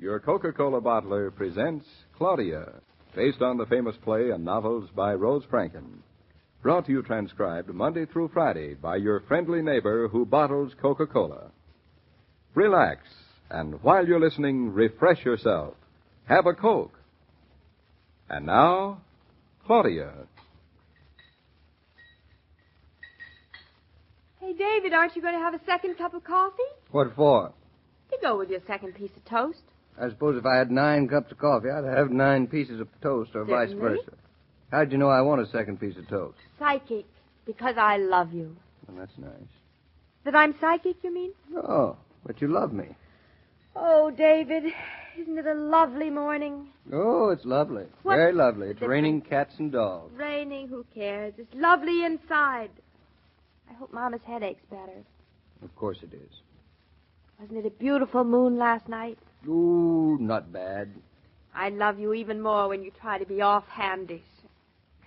Your Coca-Cola bottler presents Claudia, based on the famous play and novels by Rose Franken. Brought to you transcribed Monday through Friday by your friendly neighbor who bottles Coca-Cola. Relax, and while you're listening, refresh yourself. Have a Coke. And now, Claudia. Hey, David, aren't you going to have a second cup of coffee? What for? To go with your second piece of toast. I suppose if I had 9 cups of coffee, I'd have 9 pieces of toast, or Certainly. vice versa. How'd you know I want a second piece of toast? Psychic, because I love you. Well, that's nice. That I'm psychic, you mean? Oh, but you love me. Oh, David, isn't it a lovely morning? Oh, it's lovely. What's Very lovely. It's the raining cats and dogs. Raining, who cares? It's lovely inside. I hope Mama's headache's better. Of course it is. Wasn't it a beautiful moon last night? Ooh, not bad. I love you even more when you try to be offhandish.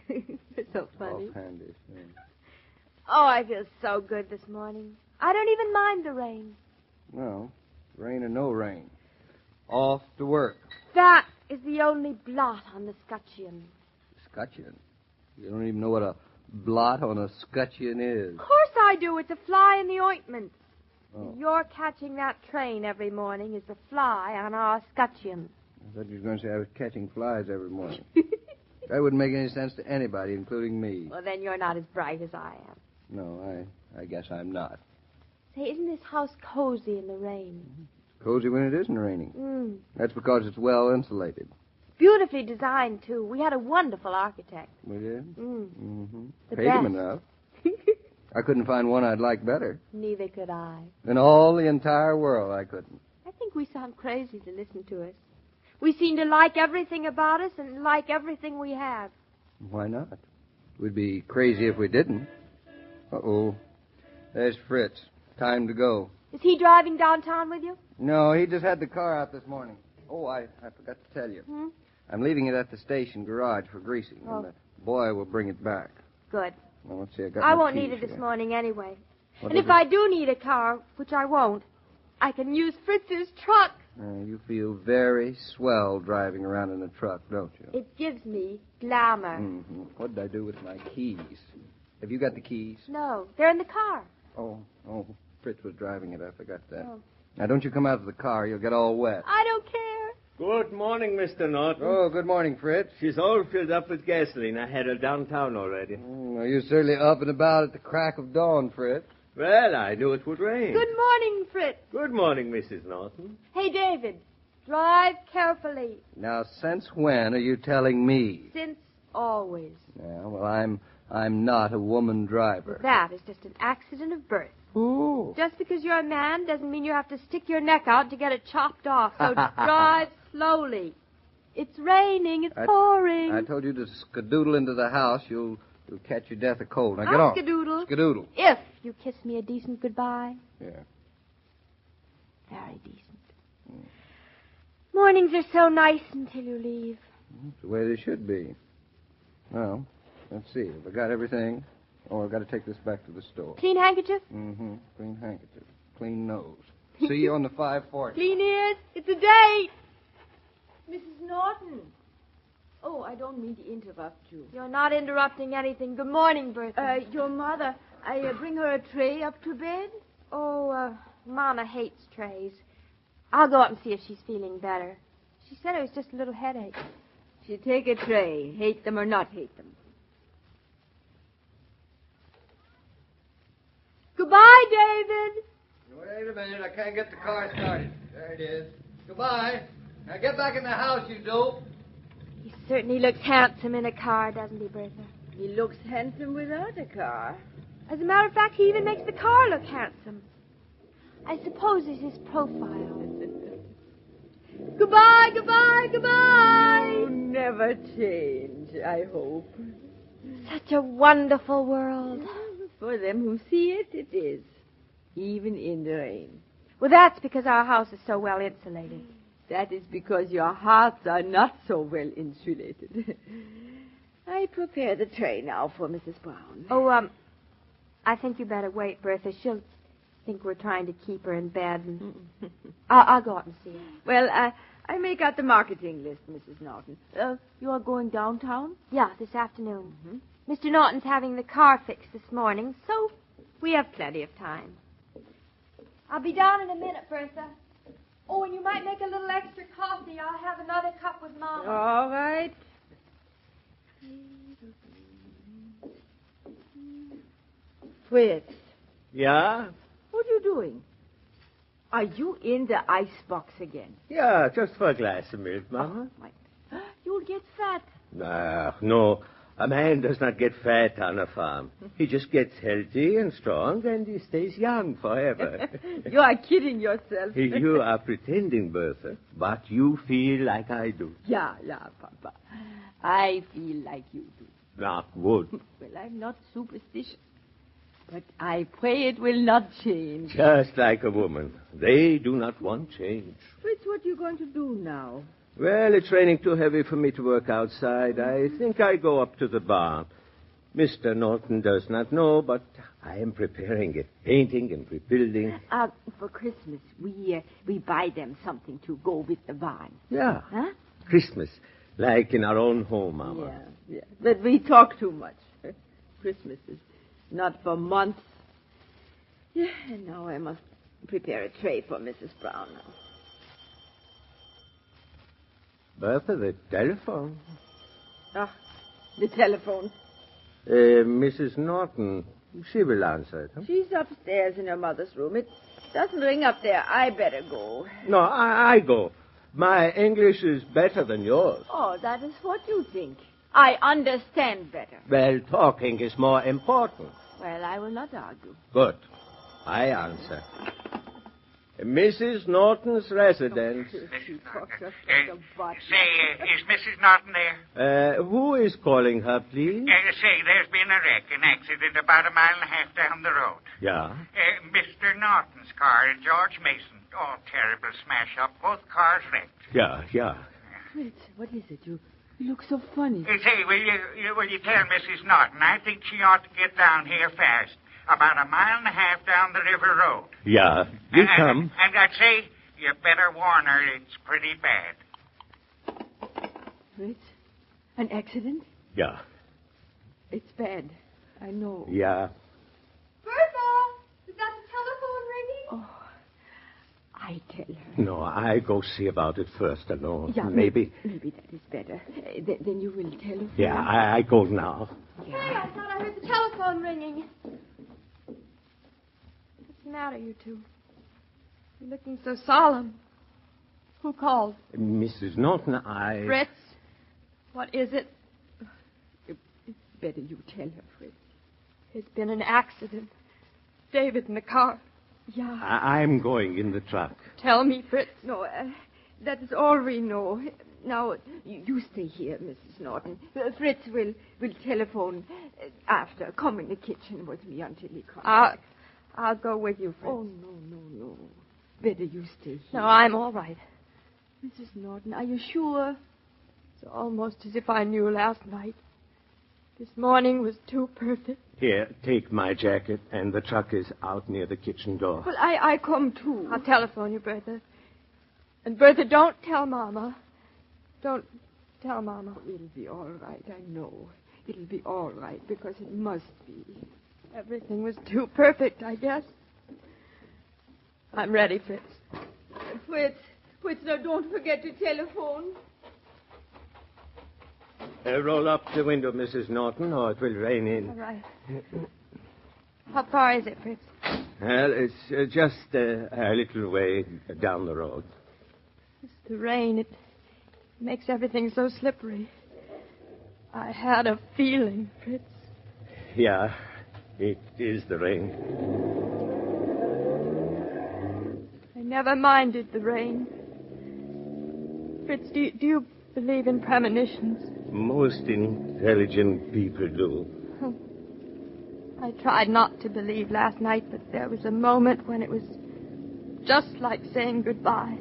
It's so funny. Offhanded. Yeah. Oh, I feel so good this morning. I don't even mind the rain. Well, rain or no rain. Off to work. That is the only blot on the scutcheon. Scutcheon? You don't even know what a blot on a scutcheon is. Of course I do. It's a fly in the ointment. Oh. You're catching that train every morning is the fly on our scutcheon. I thought you were going to say I was catching flies every morning. That wouldn't make any sense to anybody, including me. Well, then you're not as bright as I am. No, I guess I'm not. Say, isn't this house cozy in the rain? Cozy when it isn't raining. That's because it's well insulated. Beautifully designed, too. We had a wonderful architect. We did? The Paid him best. enough. I couldn't find one I'd like better. Neither could I. In all the entire world, I couldn't. I think we sound crazy to listen to us. We seem to like everything about us and like everything we have. Why not? We'd be crazy if we didn't. Uh-oh. There's Fritz. Time to go. Is he driving downtown with you? No, he just had the car out this morning. Oh, I forgot to tell you. I'm leaving it at the station garage for greasing, and the boy will bring it back. Good. Well, let's see, I won't need it this morning anyway. What And if is it? I do need a car, which I won't, I can use Fritz's truck. You feel very swell driving around in a truck, don't you? It gives me glamour. What did I do with my keys? Have you got the keys? No, they're in the car. Oh, Fritz was driving it. I forgot that. Oh. Now, don't you come out of the car. You'll get all wet. I don't care. Good morning, Mr. Naughton. Oh, good morning, Fritz. She's all filled up with gasoline. I had her downtown already. Well, you're certainly up and about at the crack of dawn, Fritz. Well, I knew it would rain. Good morning, Fritz. Good morning, Mrs. Naughton. Hey, David, drive carefully. Now, since when are you telling me? Since always. Yeah, well, I'm not a woman driver. That is just an accident of birth. Oh. Just because you're a man doesn't mean you have to stick your neck out to get it chopped off. So drive slowly. It's raining. It's pouring. I told you to skedoodle into the house. You'll catch your death of cold. Now, get I'll on. skedoodle. Skedoodle. If you kiss me a decent goodbye. Yeah. Very decent. Mornings are so nice until you leave. That's the way they should be. Well, let's see. Have I got everything? Oh, I've got to take this back to the store. Clean handkerchief? Clean handkerchief. Clean nose. See you on the 540. Clean ears. It's a date. Mrs. Naughton. Oh, I don't mean to interrupt you. You're not interrupting anything. Good morning, Bertha. Your mother, I bring her a tray up to bed? Mama hates trays. I'll go up and see if she's feeling better. She said it was just a little headache. She take a tray, hate them or not hate them. Goodbye, David. Wait a minute. I can't get the car started. There it is. Goodbye. Now get back in the house, you dope. He certainly looks handsome in a car, doesn't he, Bertha? He looks handsome without a car. As a matter of fact, he even makes the car look handsome. I suppose it's his profile. Goodbye, goodbye, goodbye. You never change, I hope. Such a wonderful world. For them who see it, it is. Even in the rain. Well, that's because our house is so well insulated. That is because your hearts are not so well insulated. I prepare the tray now for Mrs. Brown. I think you better wait, Bertha. She'll think we're trying to keep her in bed. And I'll go up and see her. Well, I make out the marketing list, Mrs. Naughton. You are going downtown? Yeah, this afternoon. Mm-hmm. Mr. Naughton's having the car fixed this morning, so we have plenty of time. I'll be down in a minute, Bertha. Oh, and you might make a little extra coffee. I'll have another cup with Mama. All right. Fritz. Yeah? What are you doing? Are you in the icebox again? Yeah, just for a glass of milk, Mama. Oh, you'll get fat. No. A man does not get fat on a farm. He just gets healthy and strong, and he stays young forever. You are kidding yourself. You are pretending, Bertha, but you feel like I do. Yeah, Papa. I feel like you do. Not would. Well, I'm not superstitious. But I pray it will not change. Just like a woman. They do not want change. Fritz, what are you going to do now? Well, it's raining too heavy for me to work outside. I think I go up to the barn. Mr. Naughton does not know, but I am preparing it, painting and rebuilding. For Christmas, we buy them something to go with the barn. Yeah. Huh? Christmas, like in our own home, Mama. Yeah. But we talk too much. Christmas is not for months. Yeah, and now I must prepare a tray for Mrs. Brown now. Bertha, the telephone. The telephone. Mrs. Naughton, she will answer it. Huh? She's upstairs in her mother's room. It doesn't ring up there. I better go. No, I go. My English is better than yours. Oh, that is what you think. I understand better. Well, talking is more important. Well, I will not argue. Good. I answer. Mrs. Naughton's residence. She talks just like a bot. Is Mrs. Naughton there? Who is calling her, please? There's been a wreck, an accident about a mile and a half down the road. Yeah? Mr. Naughton's car and George Mason. Oh, terrible smash up. Both cars wrecked. Yeah. Fritz, what is it? You look so funny. Will you tell Mrs. Naughton? I think she ought to get down here fast. About a mile and a half down the river road. Yeah, you come. And I'd say you better warn her it's pretty bad. Fritz, an accident? Yeah. It's bad. I know. Yeah. Bertha, is that the telephone ringing? Oh, I tell her. No, I go see about it first alone. Yeah, maybe. Maybe that is better. Then you will tell her. Yeah, I go now. Hey, I thought I heard the telephone ringing. What's the matter, you two? You're looking so solemn. Who called? Mrs. Naughton, Fritz, what is it? It's better you tell her, Fritz. There's been an accident. David in the car. Yeah. I'm going in the truck. Tell me, Fritz. No, that is all we know. Now, you stay here, Mrs. Naughton. Fritz will telephone after. Come in the kitchen with me until he comes. I'll go with you, Fritz. Oh, no. Better you stay here. No, I'm all right. Mrs. Naughton, are you sure? It's almost as if I knew last night. This morning was too perfect. Here, take my jacket, and the truck is out near the kitchen door. Well, I come too. I'll telephone you, Bertha. And, Bertha, don't tell Mama. Don't tell Mama. It'll be all right, I know. It'll be all right, because it must be. Everything was too perfect, I guess. I'm ready, Fritz. Fritz, now don't forget to telephone. Roll up the window, Mrs. Naughton, or it will rain in. All right. How far is it, Fritz? Well, it's just a little way down the road. It's the rain. It makes everything so slippery. I had a feeling, Fritz. Yeah, it is the rain. I never minded the rain. Fritz, do you believe in premonitions? Most intelligent people do. I tried not to believe last night, but there was a moment when it was just like saying goodbye.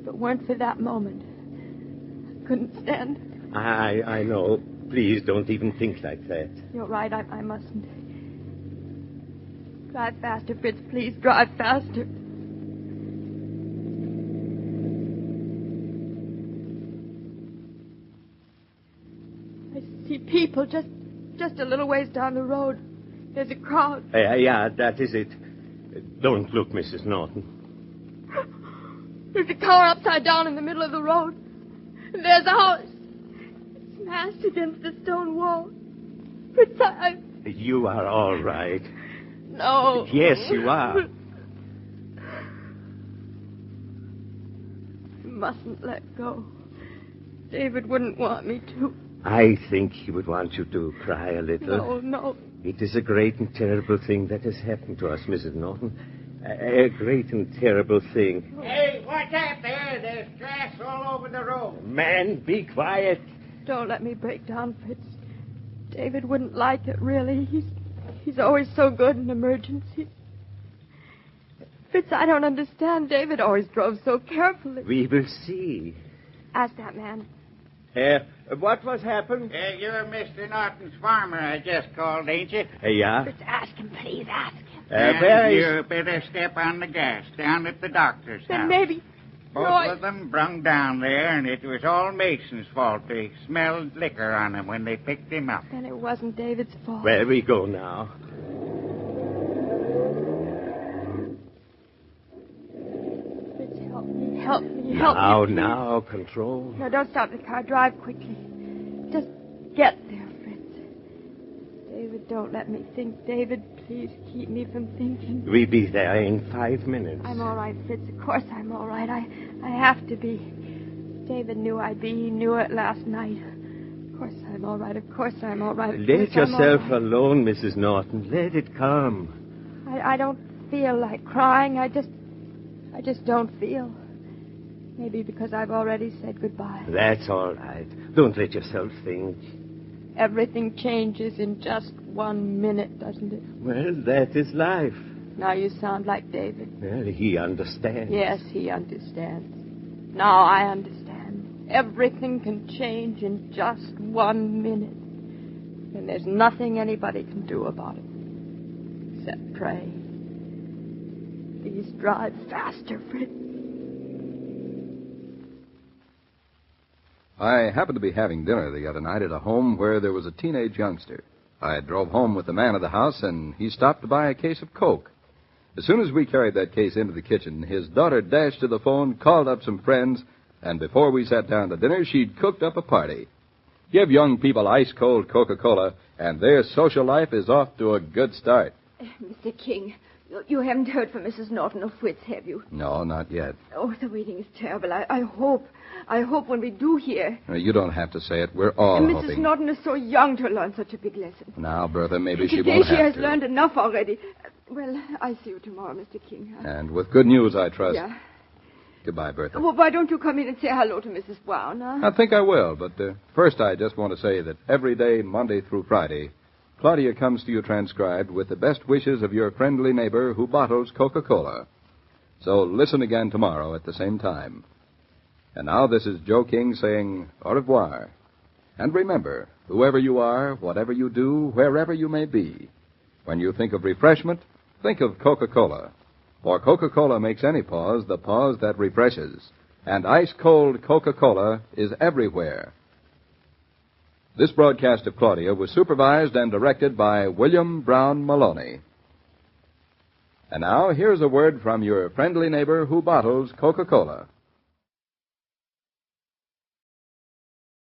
If it weren't for that moment, I couldn't stand it. I know. Please don't even think like that. You're right, I mustn't. Drive faster, Fritz, please, drive faster. see people just a little ways down the road. There's a crowd. Yeah, that is it. Don't look, Mrs. Naughton. There's a car upside down in the middle of the road. And there's a house. It's smashed against the stone wall. Fritz, You are all right. No. Yes, you are. You mustn't let go. David wouldn't want me to. I think he would want you to cry a little. No. It is a great and terrible thing that has happened to us, Mrs. Naughton. A great and terrible thing. Hey, watch out there. There's glass all over the road. Man, be quiet. Don't let me break down, Fritz. David wouldn't like it, really. He's always so good in emergencies. Fritz, I don't understand. David always drove so carefully. We will see. Ask that man. What was happened? You're Mr. Naughton's farmer I just called, ain't you? Yeah. Fritz, ask him, please. Ask him. You better step on the gas down at the doctor's Then house. maybe... Both of them brung down there, and it was all Mason's fault. They smelled liquor on him when they picked him up. Then it wasn't David's fault. Where we go now? Fritz, help me. Now, control. No, don't stop the car. Drive quickly. Just get there, Fritz. David, don't let me think. David, please keep me from thinking. We'll be there in 5 minutes. I'm all right, Fritz. Of course I'm all right. I have to be. David knew I'd be. He knew it last night. Of course I'm all right. Let yourself alone, Mrs. Naughton. Let it come. I don't feel like crying. I just don't feel. Maybe because I've already said goodbye. That's all right. Don't let yourself think. Everything changes in just 1 minute, doesn't it? Well, that is life. Now you sound like David. Well, he understands. Yes, he understands. Now I understand. Everything can change in just 1 minute. And there's nothing anybody can do about it. Except pray. Please drive faster, Fritz. I happened to be having dinner the other night at a home where there was a teenage youngster. I drove home with the man of the house, and he stopped to buy a case of Coke. As soon as we carried that case into the kitchen, his daughter dashed to the phone, called up some friends, and before we sat down to dinner, she'd cooked up a party. Give young people ice-cold Coca-Cola, and their social life is off to a good start. Mr. King, you haven't heard from Mrs. Naughton or Fritz, have you? No, not yet. Oh, the waiting is terrible. I hope when we do hear. You don't have to say it. We're all Mrs. hoping. Naughton is so young to learn such a big lesson. Now, Bertha, maybe she Today won't she have has to. learned enough already. Well, I'll see you tomorrow, Mr. King. And with good news, I trust. Yeah. Goodbye, Bertha. Well, why don't you come in and say hello to Mrs. Brown, huh? I think I will, but first I just want to say that every day, Monday through Friday, Claudia comes to you transcribed with the best wishes of your friendly neighbor who bottles Coca-Cola. So listen again tomorrow at the same time. And now this is Joe King saying au revoir. And remember, whoever you are, whatever you do, wherever you may be, when you think of refreshment, think of Coca-Cola. For Coca-Cola makes any pause the pause that refreshes. And ice-cold Coca-Cola is everywhere. This broadcast of Claudia was supervised and directed by William Brown Meloney. And now, here's a word from your friendly neighbor who bottles Coca-Cola.